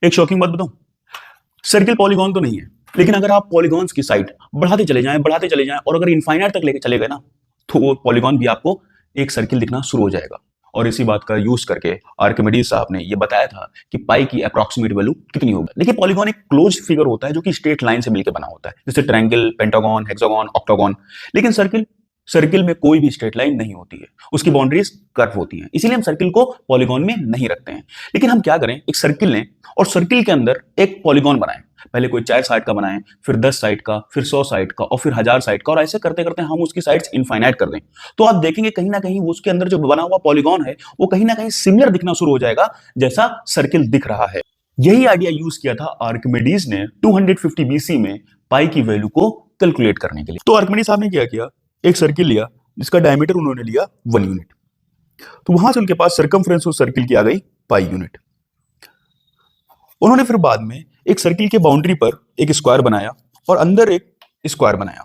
एक शॉकिंग बात बताऊं, सर्किल पॉलीगॉन तो नहीं है, लेकिन अगर आप पॉलीगॉन्स की साइड बढ़ाते चले जाएं और अगर इनफाइनाइट तक लेके चले गए ना, तो वो पॉलीगॉन भी आपको एक सर्किल दिखना शुरू हो जाएगा। और इसी बात का यूज करके आर्किमिडीज साहब ने ये बताया था कि पाई की अप्रॉक्सीमेट वैल्यू कितनी होगी। देखिए, पॉलीगॉन एक क्लोज फिगर होता है जो कि स्ट्रेट लाइन से मिलकर बना होता है, जैसे ट्रायंगल, पेंटागन, हेक्सागन, ऑक्टागन। लेकिन सर्किल में कोई भी स्ट्रेट लाइन नहीं होती है, उसकी बाउंड्रीज कर्व होती हैं, इसीलिए हम सर्किल को पॉलीगॉन में नहीं रखते हैं। लेकिन हम क्या करें, एक सर्किल लें और सर्किल के अंदर एक पॉलीगॉन बनाएं। पहले कोई 4 साइड का बनाएं, फिर 10 साइड का, फिर 100 साइड का और फिर 1000 साइड का, और ऐसे करते करते हम उसकी साइड्स इनफाइनाइट कर दें, तो आप देखेंगे कहीं ना कहीं उसके अंदर जो बना हुआ पॉलीगॉन है वो कहीं ना कहीं सिमिलर दिखना शुरू हो जाएगा जैसा सर्किल दिख रहा है। यही आइडिया यूज किया था आर्किमिडीज ने 250 बीसी में पाई की वैल्यू को कैलकुलेट करने के लिए। तो आर्किमिडीज साहब ने क्या किया, एक सर्किल लिया जिसका डायमीटर उन्होंने लिया 1 यूनिट, तो वहां से उनके पास सरकमफ्रेंस उस सर्किल की आ गई पाई यूनिट। उन्होंने फिर बाद में एक सर्किल के बाउंड्री पर एक स्क्वायर बनाया और अंदर एक स्क्वायर बनाया।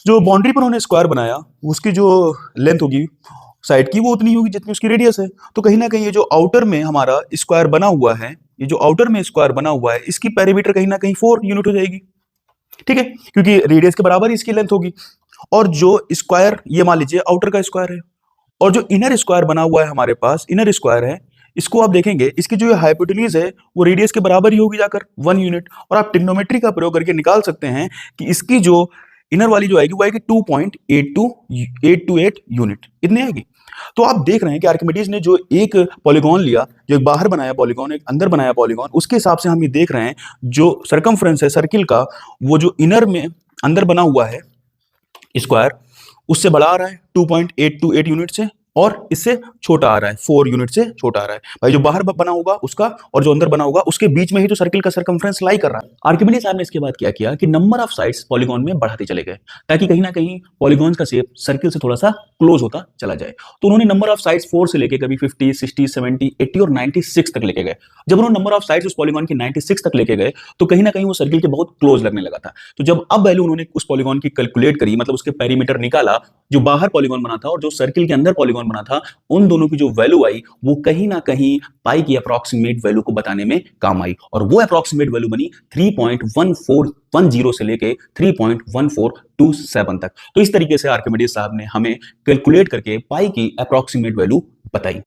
जो बाउंड्री पर उन्होंने स्क्वायर बनाया उसकी जो लेंथ होगी साइड की वो उतनी होगी जितनी उसकी रेडियस है। तो कहीं ना कहीं ये जो आउटर में हमारा स्क्वायर बना हुआ है, ये जो आउटर में स्क्वायर बना हुआ है, इसकी पेरीमीटर कहीं ना कहीं 4 यूनिट हो जाएगी, ठीक है, क्योंकि रेडियस के बराबर ही इसकी लेंथ होगी। और जो स्क्वायर, ये मान लीजिए आउटर का स्क्वायर है, और जो इनर स्क्वायर बना हुआ है हमारे पास, इनर स्क्वायर है, इसको आप देखेंगे इसकी जो हाइपोटेन्यूज है वो रेडियस के बराबर ही होगी जाकर 1 यूनिट। और आप ट्रिग्नोमेट्री का प्रयोग करके निकाल सकते हैं कि इसकी जो इनर वाली जो आएगी वो आएगी 2.828 यूनिट, इतनी आएगी। तो आप देख रहे हैं कि आर्किमिडीज ने जो एक पॉलीगॉन लिया, जो एक बाहर बनाया पॉलीगॉन, एक अंदर बनाया पॉलीगॉन, उसके हिसाब से हम ये देख रहे हैं जो सरकमफ्रेंस है सर्किल का, वो जो इनर में अंदर बना हुआ है स्क्वायर, उससे बड़ा आ रहा है 2.828 यूनिट से, और इससे छोटा आ रहा है 4 यूनिट से छोटा आ रहा है। भाई जो बाहर बना होगा उसका और जो अंदर बना होगा उसके बीच में ही तो सर्किल का सरकमफ्रेंस लाई कर रहा है। आर्किमिडीज साहब ने इसके बाद क्या किया कि नंबर ऑफ साइड्स पॉलीगॉन में बढ़ाते चले गए, ताकि कहीं ना कहीं पॉलीगॉन का शेप सर्किल से थोड़ा सा क्लोज होता चला जाए। तो उन्होंने नंबर ऑफ साइड्स 4 से लेके कभी 50, 60, 70, 80 और 96 तक लेके गए। जब उन्होंने नंबर ऑफ साइड्स उस पॉलीगॉन की 96 तक लेके गए तो कहीं ना कहीं वो सर्किल के बहुत क्लोज लगने लगा था। तो जब अब वैल्यू उन्होंने उस पॉलीगॉन की कैलकुलेट करी, मतलब उसके पेरीमीटर निकाला, जो बाहर पॉलीगॉन बना था और जो सर्किल के अंदर पॉलीगॉन बना था, उन दोनों की जो वैल्यू आई वो कहीं ना कहीं पाई की अप्रॉक्सीमेट वैल्यू को बताने में काम आई, और वो अप्रॉक्सीमेट वैल्यू बनी 3.1410 से लेके 3.1427 तक। तो इस तरीके से आर्किमिडीज साहब ने हमें कैलकुलेट करके पाई की अप्रॉक्सीमेट वैल्यू बताई।